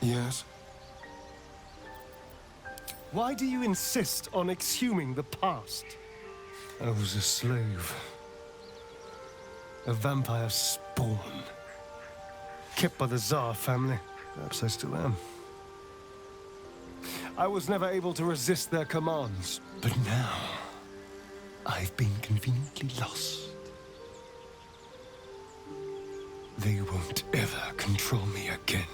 Yes? Why do you insist on exhuming the past? I was a slave. A vampire spawn. Kept by the Tsar family. Perhaps I still am. I was never able to resist their commands. But now, I've been conveniently lost. They won't ever control me again.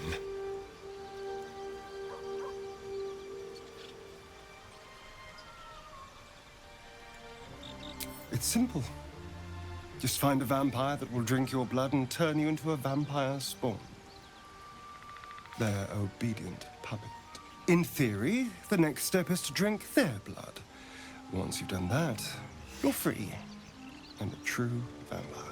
It's simple. Just find a vampire that will drink your blood and turn you into a vampire spawn. Their obedient puppet. In theory, the next step is to drink their blood. Once you've done that, you're free. And a true vampire.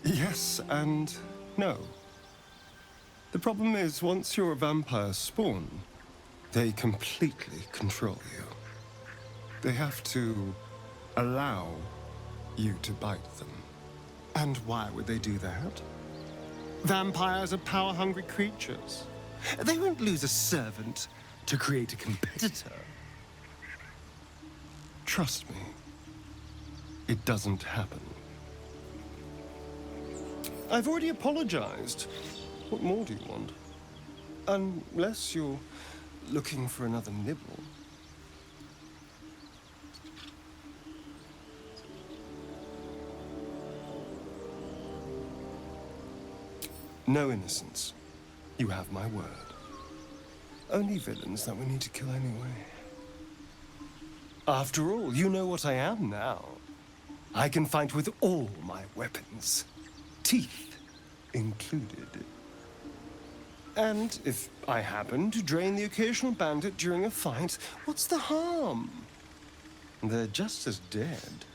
Yes and no. The problem is, once you're a vampire spawn, they completely control you. They have to allow you to bite them. And why would they do that? Vampires are power-hungry creatures. They won't lose a servant to create a competitor. Trust me, it doesn't happen. I've already apologized. What more do you want? Unless you're looking for another nibble. No innocence. You have my word. Only villains that we need to kill anyway. After all, you know what I am now. I can fight with all my weapons. Teeth included. And if I happen to drain the occasional bandit during a fight, what's the harm? They're just as dead.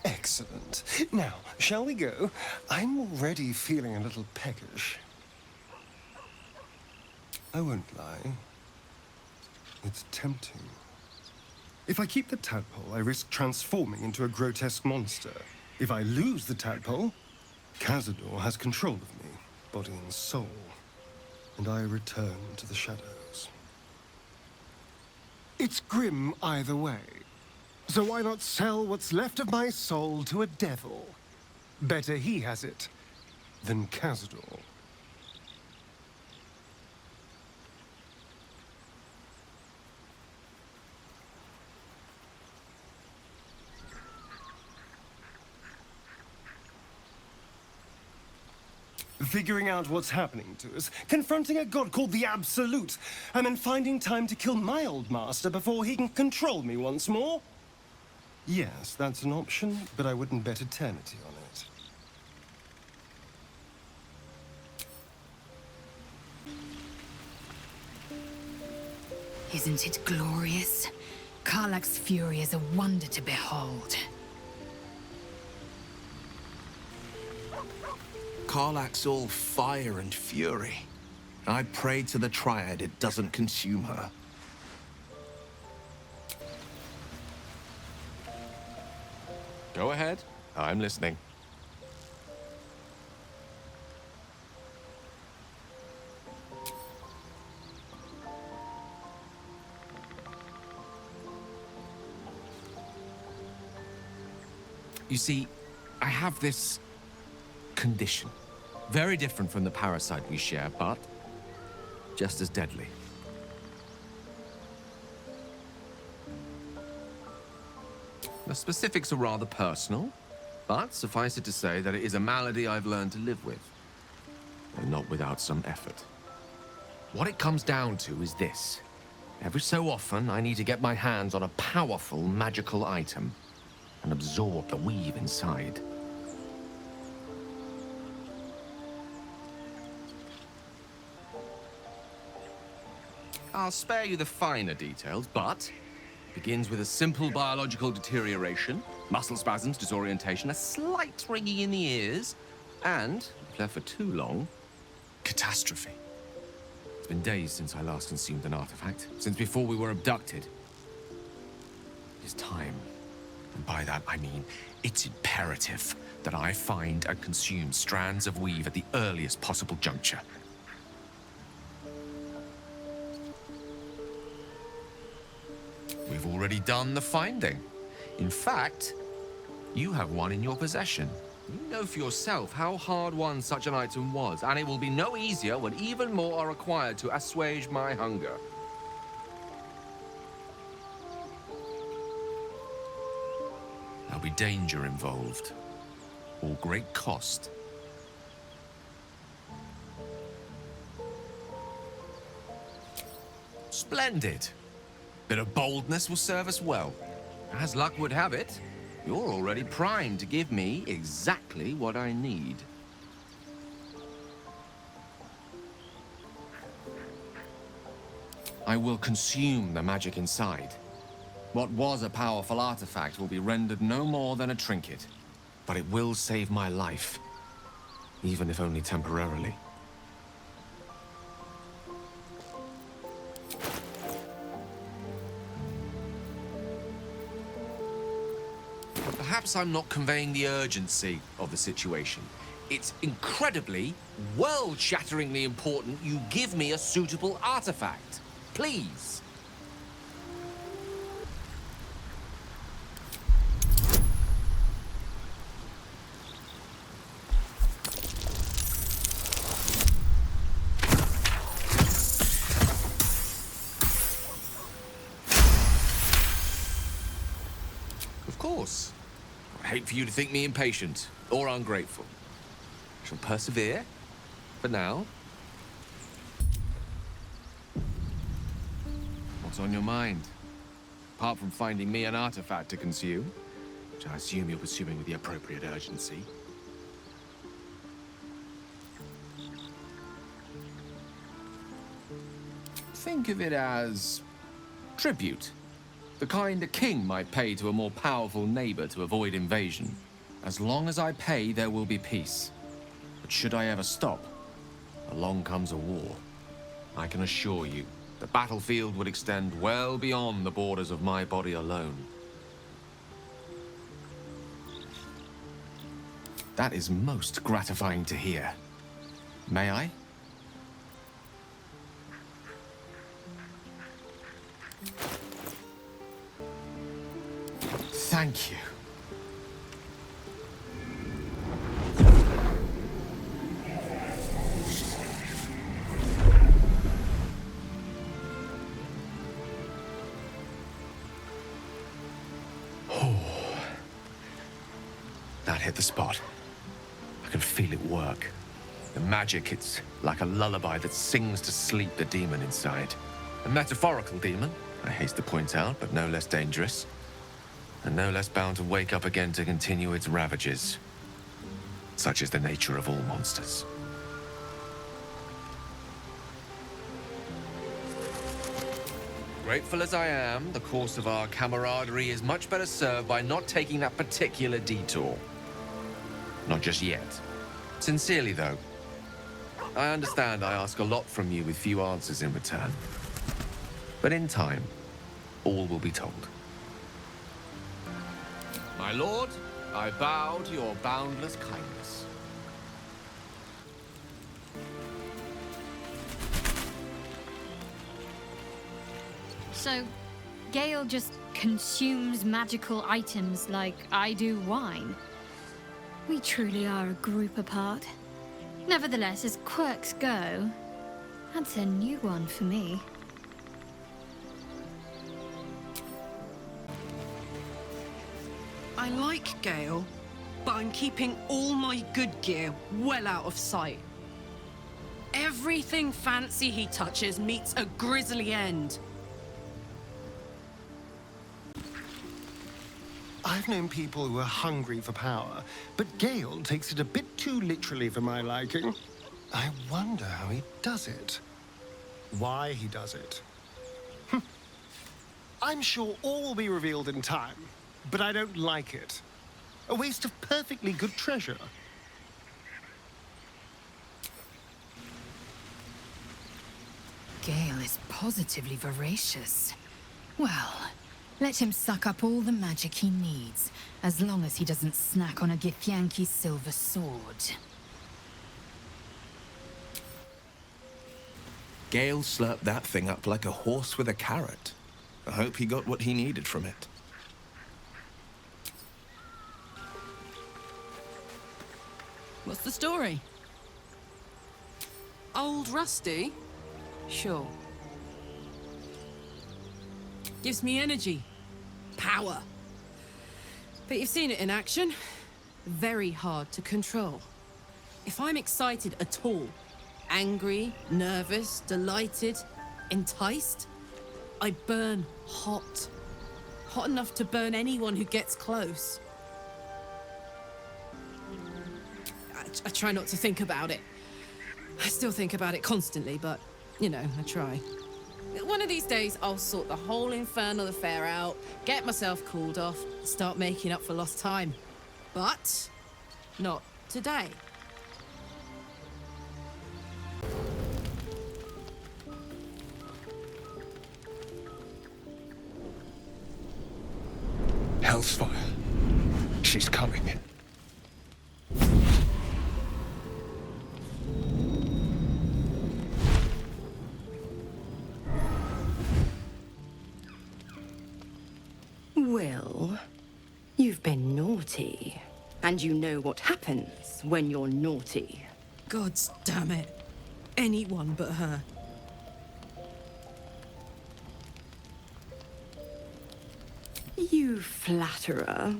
Excellent. Now, shall we go? I'm already feeling a little peckish. I won't lie. It's tempting. If I keep the tadpole, I risk transforming into a grotesque monster. If I lose the tadpole, Cazador has control of me, body and soul, and I return to the shadows. It's grim either way. So why not sell what's left of my soul to a devil? Better he has it than Cazador. Figuring out what's happening to us, confronting a god called the Absolute, and then finding time to kill my old master before he can control me once more? Yes, that's an option, but I wouldn't bet eternity on it. Isn't it glorious? Karlach's fury is a wonder to behold. Karlach's all fire and fury. I pray to the Triad it doesn't consume her. Go ahead. I'm listening. You see, I have this condition. Very different from the parasite we share, but just as deadly. The specifics are rather personal, but suffice it to say that it is a malady I've learned to live with, and not without some effort. What it comes down to is this. Every so often, I need to get my hands on a powerful magical item and absorb the weave inside. I'll spare you the finer details, but it begins with a simple biological deterioration, muscle spasms, disorientation, a slight ringing in the ears, And, if left for too long, Catastrophe. it's been days since I last consumed an artifact, since before we were abducted. It is time. And by that, I mean, it's imperative that I find and consume strands of weave at the earliest possible juncture. We've already done the finding. In fact, you have one in your possession. You know for yourself how hard-won such an item was, and it will be no easier when even more are required to assuage my hunger. There'll be danger involved, or great cost. Splendid! Bit of boldness will serve us well. As luck would have it, you're already primed to give me exactly what I need. I will consume the magic inside. What was a powerful artifact will be rendered no more than a trinket. But it will save my life, even if only temporarily. Perhaps I'm not conveying the urgency of the situation. It's incredibly, world-shatteringly important you give me a suitable artifact. Please. Of course. I hate for you to think me impatient or ungrateful. I shall persevere, for now. What's on your mind? Apart from finding me an artifact to consume, which I assume you're pursuing with the appropriate urgency. Think of it as tribute. The kind a king might pay to a more powerful neighbor to avoid invasion. As long as I pay, there will be peace. But should I ever stop, along comes a war. I can assure you, the battlefield would extend well beyond the borders of my body alone. That is most gratifying to hear. May I? Thank you. Oh. That hit the spot. I can feel it work. The magic, it's like a lullaby that sings to sleep the demon inside. A metaphorical demon, I haste to point out, but no less dangerous. And no less bound to wake up again to continue its ravages. Such is the nature of all monsters. Grateful as I am, the course of our camaraderie is much better served by not taking that particular detour. Not just yet. Sincerely, though. I understand I ask a lot from you with few answers in return. But in time, all will be told. My lord, I bow to your boundless kindness. So, Gale just consumes magical items like I do wine. We truly are a group apart. Nevertheless, as quirks go, that's a new one for me. I like Gale, but I'm keeping all my good gear well out of sight. Everything fancy he touches meets a grisly end. I've known people who are hungry for power, but Gale takes it a bit too literally for my liking. I wonder how he does it. Why he does it. I'm sure all will be revealed in time, but I don't like it. A waste of perfectly good treasure. Gale is positively voracious. Well, let him suck up all the magic he needs, as long as he doesn't snack on a Githyanki's silver sword. Gale slurped that thing up like a horse with a carrot. I hope he got what he needed from it. What's the story? Old Rusty? Sure. Gives me energy. Power. But you've seen it in action. Very hard to control. If I'm excited at all, angry, nervous, delighted, enticed, I burn hot. Hot enough to burn anyone who gets close. I try not to think about it. I still think about it constantly, but, you know, I try. One of these days, I'll sort the whole infernal affair out, get myself cooled off, start making up for lost time. But not today. Hellsfire. She's coming. Will, you've been naughty. And you know what happens when you're naughty. God damn it. Anyone but her. You flatterer.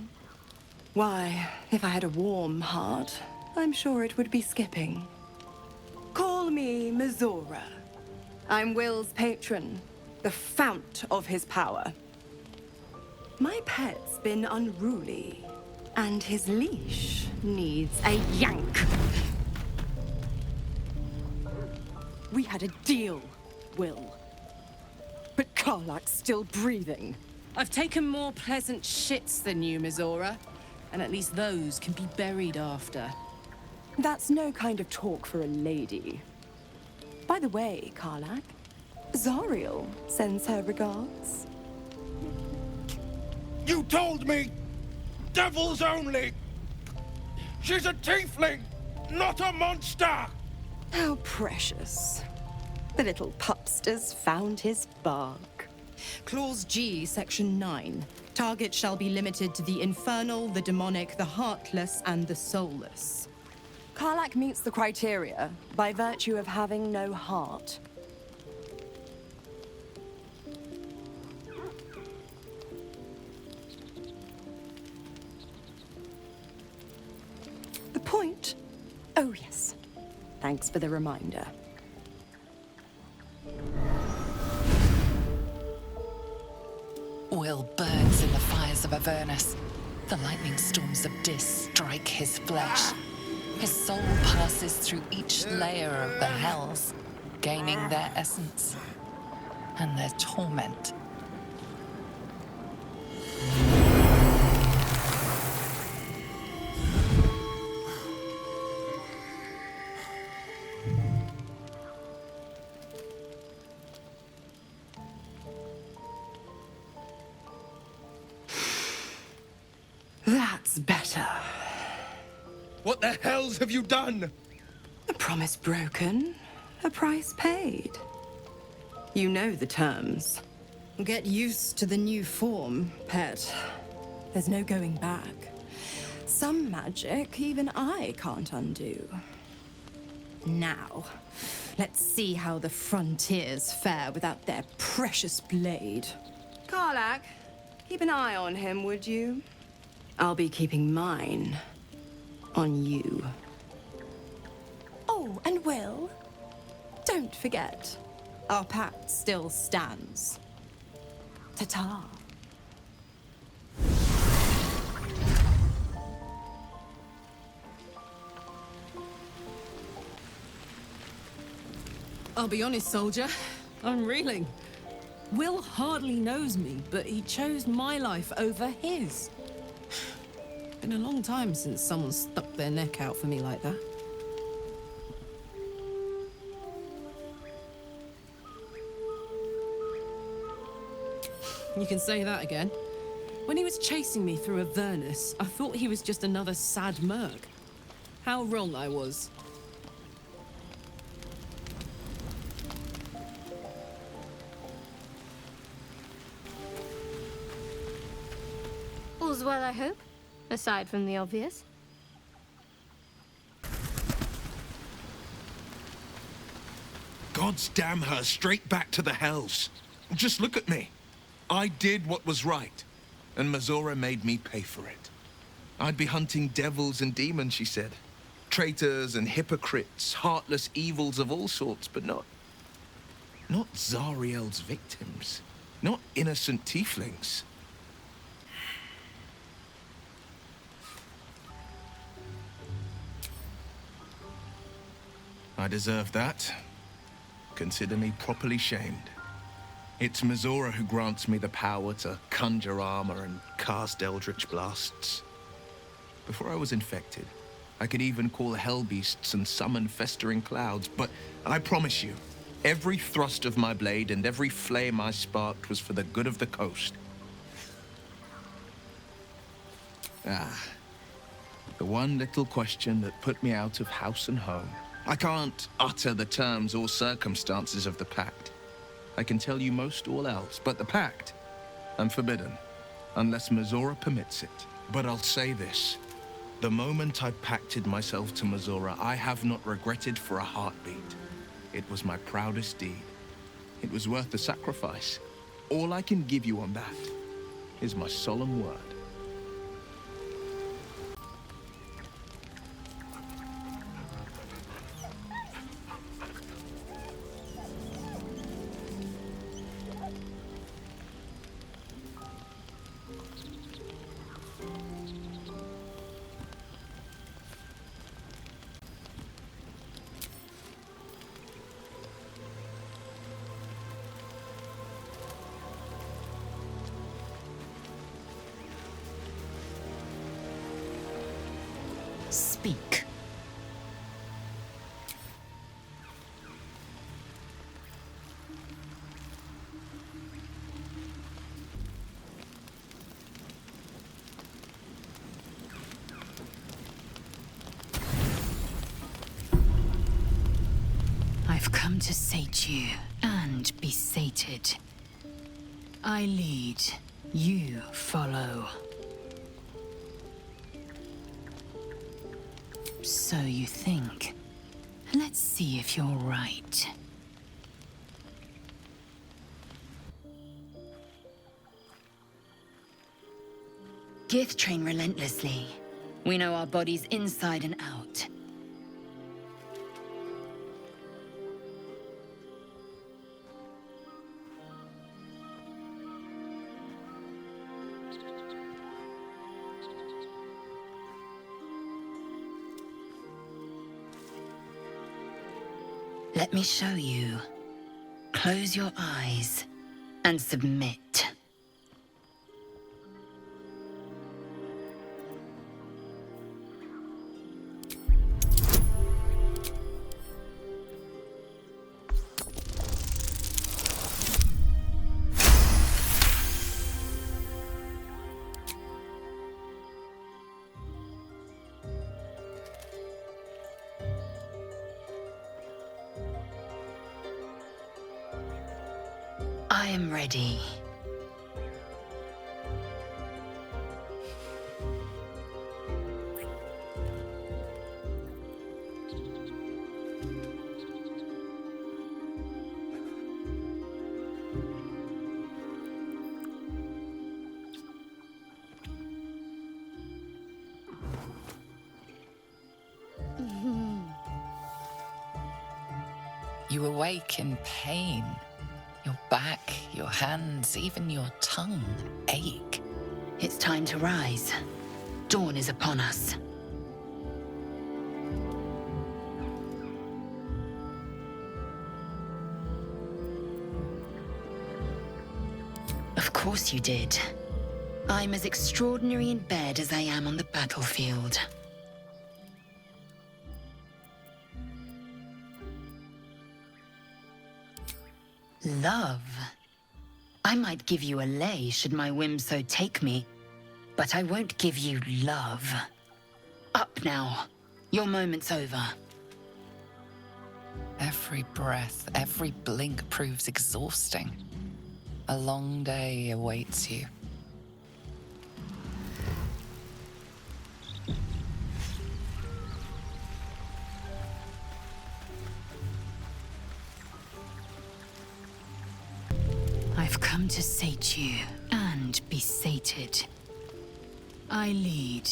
Why, if I had a warm heart, I'm sure it would be skipping. Call me Mizora. I'm Will's patron, the fount of his power. My pet's been unruly, and his leash needs a yank. We had a deal, Will. But Karlak's still breathing. I've taken more pleasant shits than you, Mizora. And at least those can be buried after. That's no kind of talk for a lady. By the way, Karlak, Zariel sends her regards. You told me! Devils only! She's a tiefling, not a monster! How precious. The little pupster's found his bark. Clause G, Section 9. Target shall be limited to the infernal, the demonic, the heartless, and the soulless. Karlak meets the criteria by virtue of having no heart. The point? Oh, yes. Thanks for the reminder. Will burns in the fires of Avernus. The lightning storms of Dis strike his flesh. His soul passes through each layer of the hells, gaining their essence and their torment. That's better. What the hells have you done? A promise broken, a price paid. You know the terms. Get used to the new form, pet. There's no going back. Some magic even I can't undo. Now, let's see how the frontiers fare without their precious blade. Karlak, keep an eye on him, would you? I'll be keeping mine on you. Oh, and Will, don't forget, our pact still stands. Ta-ta. I'll be honest, soldier. I'm reeling. Will hardly knows me, but he chose my life over his. Been a long time since someone stuck their neck out for me like that. You can say that again. When he was chasing me through Avernus, I thought he was just another sad merc. How wrong I was. All's well, I hope, aside from the obvious. Gods damn her, straight back to the hells. Just look at me. I did what was right, and Mazora made me pay for it. I'd be hunting devils and demons, she said. Traitors and hypocrites, heartless evils of all sorts, but not Zariel's victims. Not innocent tieflings. I deserve that. Consider me properly shamed. It's Mazora who grants me the power to conjure armor and cast eldritch blasts. Before I was infected, I could even call hell beasts and summon festering clouds, but I promise you, every thrust of my blade and every flame I sparked was for the good of the coast. The one little question that put me out of house and home. I can't utter the terms or circumstances of the pact. I can tell you most all else, but the pact, I'm forbidden, unless Mazora permits it. But I'll say this. The moment I pacted myself to Mazora, I have not regretted for a heartbeat. It was my proudest deed. It was worth the sacrifice. All I can give you on that is my solemn word. Speak. I've come to sate you and be sated. I lead, you follow. So you think. Let's see if you're right. Gith train relentlessly. We know our bodies inside and out. Let me show you. Close your eyes and submit. I am ready. You awake in pain. Your back, your hands, even your tongue ache. It's time to rise. Dawn is upon us. Of course you did. I'm as extraordinary in bed as I am on the battlefield. Love. I might give you a lay should my whim so take me, but I won't give you love. Up now. Your moment's over. Every breath, every blink proves exhausting. A long day awaits you. I've come to sate you and be sated. I lead,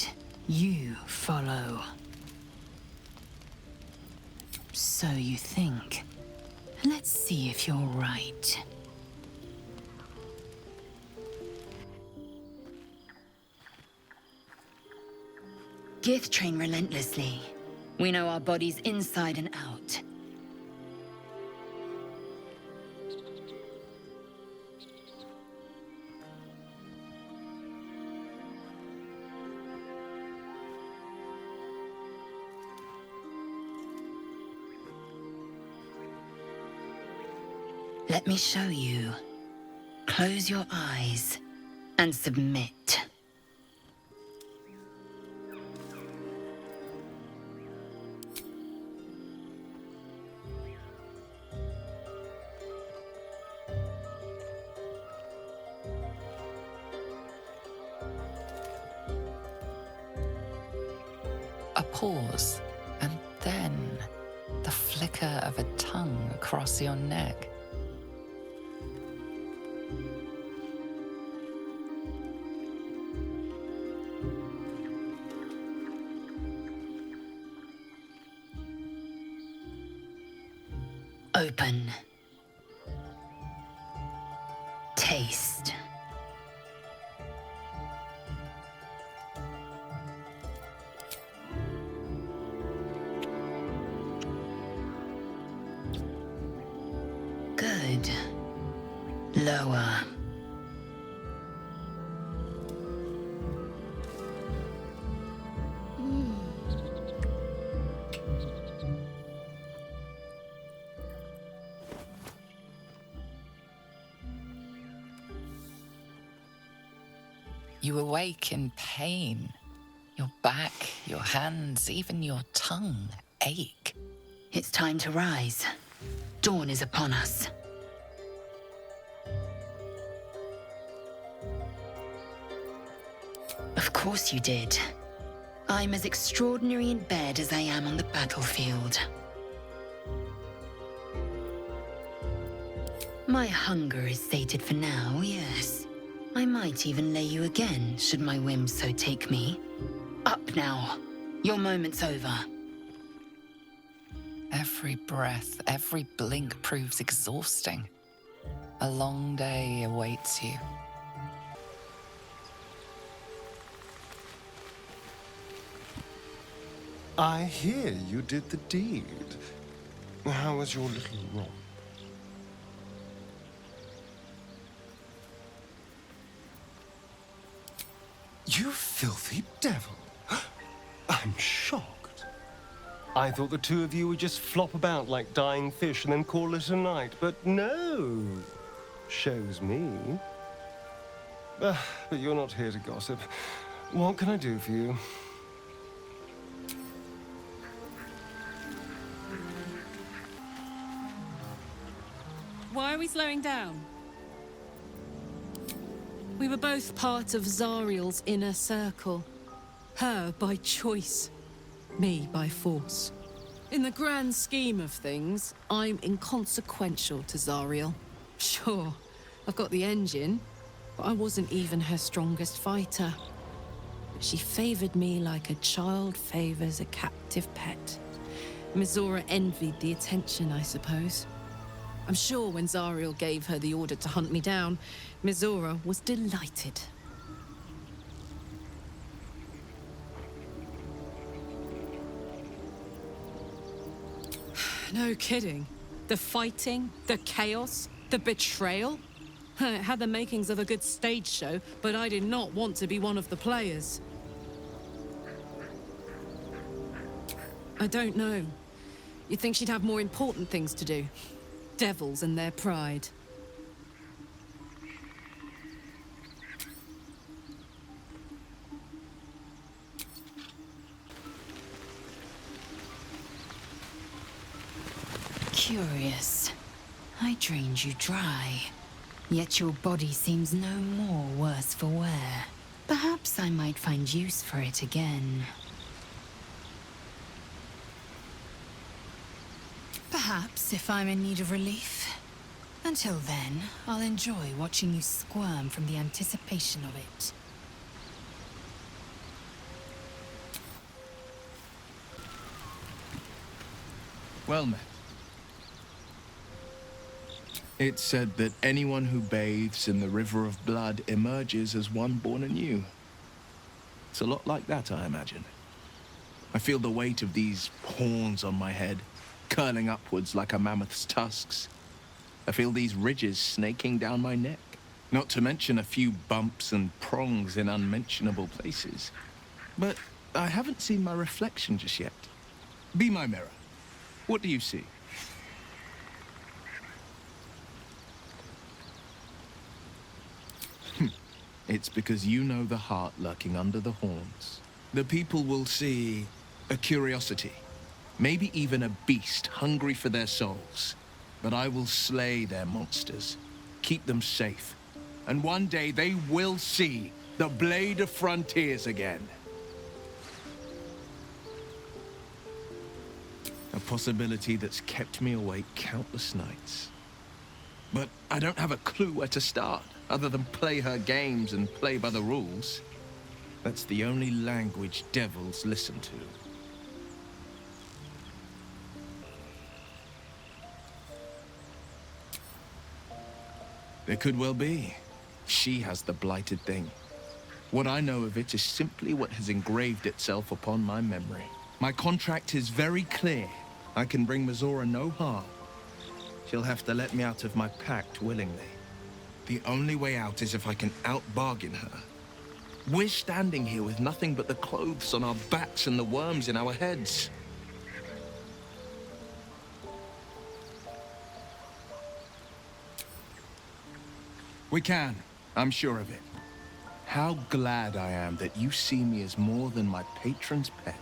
you follow. So you think. Let's see if you're right. Gith train relentlessly. We know our bodies inside and out. Let me show you. Close your eyes and submit. A pause, and then the flicker of a tongue across your neck. Open. Taste. Good. Lower. You awake in pain. Your back, your hands, even your tongue ache. It's time to rise. Dawn is upon us. Of course you did. I'm as extraordinary in bed as I am on the battlefield. My hunger is sated for now, yes. I might even lay you again, should my whim so take me. Up now. Your moment's over. Every breath, every blink proves exhausting. A long day awaits you. I hear you did the deed. How was your little romp? You filthy devil! I'm shocked. I thought the two of you would just flop about like dying fish and then call it a night, but no. Shows me. But you're not here to gossip. What can I do for you? Why are we slowing down? We were both part of Zariel's inner circle. Her by choice, me by force. In the grand scheme of things, I'm inconsequential to Zariel. Sure, I've got the engine, but I wasn't even her strongest fighter. But she favored me like a child favors a captive pet. Mizora envied the attention, I suppose. I'm sure when Zariel gave her the order to hunt me down, Mizora was delighted. No kidding. The fighting, the chaos, the betrayal. It had the makings of a good stage show, but I did not want to be one of the players. I don't know. You'd think she'd have more important things to do. Devils and their pride. Curious. I drained you dry, yet your body seems no more worse for wear. Perhaps I might find use for it again. Perhaps if I'm in need of relief. Until then, I'll enjoy watching you squirm from the anticipation of it. Well met. It's said that anyone who bathes in the river of blood emerges as one born anew. It's a lot like that, I imagine. I feel the weight of these horns on my head, curling upwards like a mammoth's tusks. I feel these ridges snaking down my neck, not to mention a few bumps and prongs in unmentionable places. But I haven't seen my reflection just yet. Be my mirror. What do you see? It's because you know the heart lurking under the horns. The people will see a curiosity, maybe even a beast hungry for their souls. But I will slay their monsters, keep them safe, and one day they will see the Blade of Frontiers again. A possibility that's kept me awake countless nights. But I don't have a clue where to start, other than play her games and play by the rules. That's the only language devils listen to. There could well be. She has the blighted thing. What I know of it is simply what has engraved itself upon my memory. My contract is very clear. I can bring Mizora no harm. She'll have to let me out of my pact willingly. The only way out is if I can out-bargain her. We're standing here with nothing but the clothes on our backs and the worms in our heads. We can. I'm sure of it. How glad I am that you see me as more than my patron's pet.